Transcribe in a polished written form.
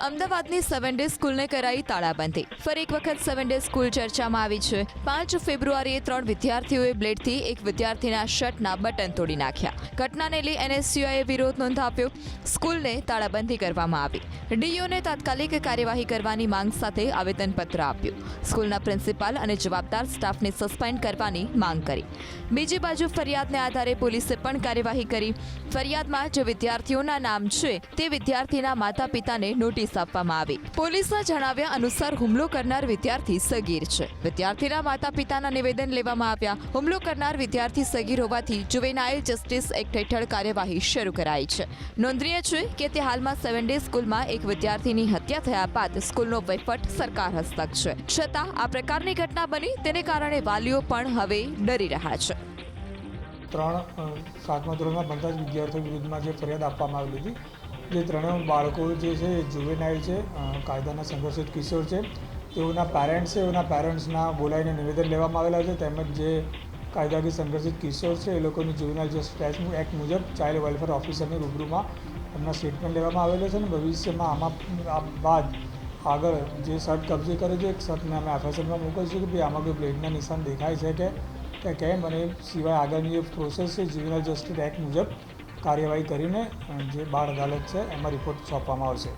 અમદાવાદની 7 ડે સ્કૂલને કરાઈ તાળાબંધી। ફરી એક વખત 7 ડે સ્કૂલ ચર્ચામાં આવી છે। 5 ફેબ્રુઆરીએ 3 વિદ્યાર્થીઓએ બ્લેડથી એક વિદ્યાર્થીના શર્ટના બટન તોડી નાખ્યા। ઘટનાને લઈ એનએસયુઆઈએ વિરોધ નોંધાવ્યો। સ્કૂલને તાળાબંધી કરવામાં આવી। ડીઓને તાત્કાલિક કાર્યવાહી કરવાની માંગ સાથે આવેદનપત્ર આપ્યું। સ્કૂલના પ્રિન્સિપાલ અને જવાબદાર સ્ટાફને સસ્પેન્ડ કરવાની માંગ કરી। બીજી બાજુ ફરિયાદને આધારે પોલીસે પણ કાર્યવાહી કરી। ફરિયાદમાં જે વિદ્યાર્થીઓના નામ છે તે વિદ્યાર્થીના માતા પિતાને નોટિસ આપવામાં આવી। પોલીસના જણાવ્યા અનુસાર હુમલો કરનાર વિદ્યાર્થી સગીર છે। વિદ્યાર્થીના માતા પિતાના નિવેદન લેવામાં આવ્યા। હુમલો કરનાર વિદ્યાર્થી સગીર હોવાથી જુવેનાઇલ જસ્ટિસ એક્ટ હેઠળ કાર્યવાહી શરૂ કરાઈ છે। નોંધનીય છે કે તે હાલમાં 7 ડે સ્કૂલમાં એક વિદ્યાર્થીની હત્યા થયા બાદ સ્કૂલનો વહીવટ સરકાર હસ્તક છે। છતાં આ પ્રકારની ઘટના બની તેને કારણે વાલીઓ પણ હવે ડરી રહ્યા છે। 3 7મા ધોરણમાં ભણતા વિદ્યાર્થીઓ વિરુદ્ધમાં જે ફરિયાદ આપવામાં આવેલી હતી, જે ત્રણેય બાળકો જે છે એ જુવેનાઇલ છે, કાયદાના સંઘર્ષિત કિશોર છે। તેઓના પેરેન્ટ્સ છે, એઓના પેરેન્ટ્સના બોલાવીને નિવેદન લેવામાં આવેલા છે। તેમજ જે કાયદાકીય સંઘર્ષિત કિશોર છે એ લોકોની જુવેનાઇલ જસ્ટિસ એક્ટ મુજબ ચાઇલ્ડ વેલફેર ઓફિસરની રૂબરૂમાં એમના સ્ટેટમેન્ટ લેવામાં આવેલો છે અને ભવિષ્યમાં આમાં બાદ આગળ જે શર્ટ કબજે કરે છે એક શર્ટને અમે એફએસએલમાં મોકલીશું કે ભાઈ આમાં કોઈ બ્લેડના નિશાન દેખાય છે કે કેમ, અને સિવાય આગળની જે પ્રોસેસ છે જુવેનાઇલ જસ્ટિસ એક્ટ મુજબ કાર્યવાહી કરીને જે બાળ અદાલત છે એમાં રિપોર્ટ સોંપવામાં આવશે।